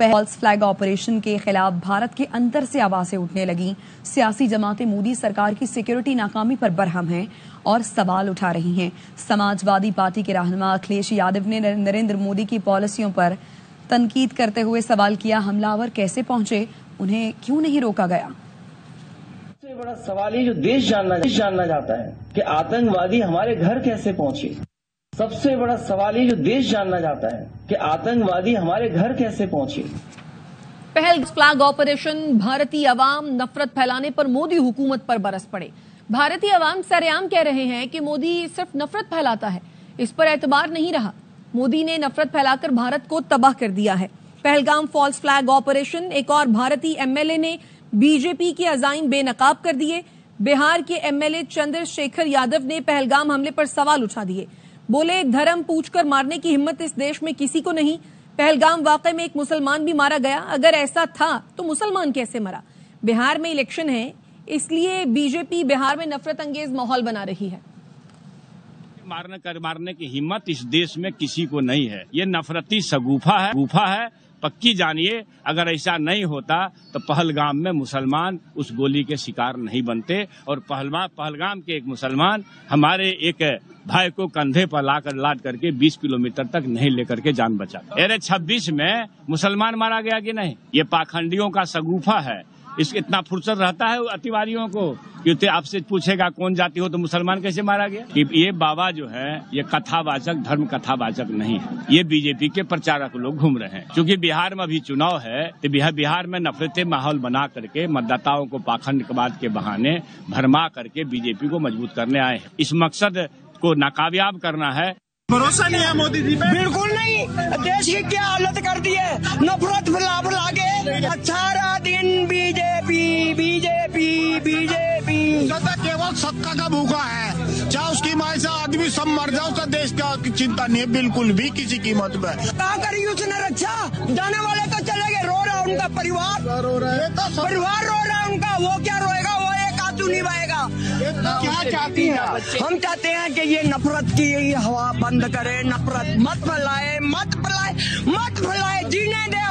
False flag operation के खिलाफ भारत के अंदर से आवाजें उठने लगी। सियासी जमातें मोदी सरकार की सिक्योरिटी नाकामी पर बरहम हैं और सवाल उठा रही हैं। समाजवादी पार्टी के रहनुमा अखिलेश यादव ने नरेंद्र मोदी की पॉलिसियों पर तनकीद करते हुए सवाल किया, हमलावर कैसे पहुंचे, उन्हें क्यों नहीं रोका गया। सबसे बड़ा सवाल ये जो देश जानना चाहता है कि आतंकवादी हमारे घर कैसे पहुंचे। सबसे बड़ा सवाल ये जो देश जानना चाहता है कि आतंकवादी हमारे घर कैसे पहुंचे। पहल फ्लैग ऑपरेशन, भारतीय अवाम नफरत फैलाने पर मोदी हुकूमत पर बरस पड़े। भारतीय अवाम सरेआम कह रहे हैं कि मोदी सिर्फ नफरत फैलाता है, इस पर एतबार नहीं रहा। मोदी ने नफरत फैलाकर भारत को तबाह कर दिया है। पहलगाम फॉल्स फ्लैग ऑपरेशन, एक और भारतीय एमएलए ने बीजेपी के अजाइम बेनकाब कर दिए। बिहार के एमएलए चंद्रशेखर यादव ने पहलगाम हमले पर सवाल उठा दिए। बोले, धर्म पूछकर मारने की हिम्मत इस देश में किसी को नहीं। पहलगाम वाकई में एक मुसलमान भी मारा गया, अगर ऐसा था तो मुसलमान कैसे मरा। बिहार में इलेक्शन है, इसलिए बीजेपी बिहार में नफरत अंगेज माहौल बना रही है। मारने की हिम्मत इस देश में किसी को नहीं है। ये नफरती शगुफा है पक्की जानिए। अगर ऐसा नहीं होता तो पहलगाम में मुसलमान उस गोली के शिकार नहीं बनते और पहलगाम के एक मुसलमान हमारे एक भाई को कंधे पर लाद करके 20 किलोमीटर तक नहीं लेकर के जान बचा। 26 में मुसलमान मारा गया कि नहीं, ये पाखंडियों का शगुफा है। इसके इतना फुर्सत रहता है अतिवादियों को कि आपसे पूछेगा कौन जाति हो तो मुसलमान कैसे मारा गया। ये बाबा जो है ये कथावाचक, धर्म कथावाचक नहीं है। ये बीजेपी के प्रचारक लोग घूम रहे हैं। क्योंकि बिहार में अभी चुनाव है तो बिहार में नफरती माहौल बना करके मतदाताओं को पाखंडवाद के बहाने भरमा करके बीजेपी को मजबूत करने आए हैं। इस मकसद को नाकामयाब करना है। भरोसा नहीं है मोदी जी पे, बिल्कुल नहीं। देश की क्या हालत कर दी है, नफरत फैला के। 18 दिन बीजेपी केवल सत्ता का भूखा है। चाहे उसकी माँ से आदमी सब मर जाए, उसका देश का चिंता नहीं है बिल्कुल भी किसी कीमत में। कहाँ करी उसने रक्षा, जाने वाले तो चले गए, रो रहा उनका परिवार रो रहा है उनका। वो क्या रोएगा, वो एक आंसू नहीं बहेगा। क्या चाहती है? हम चाहते हैं कि ये नफरत की हवा बंद करे, नफरत मत फैलाए, जीने दे।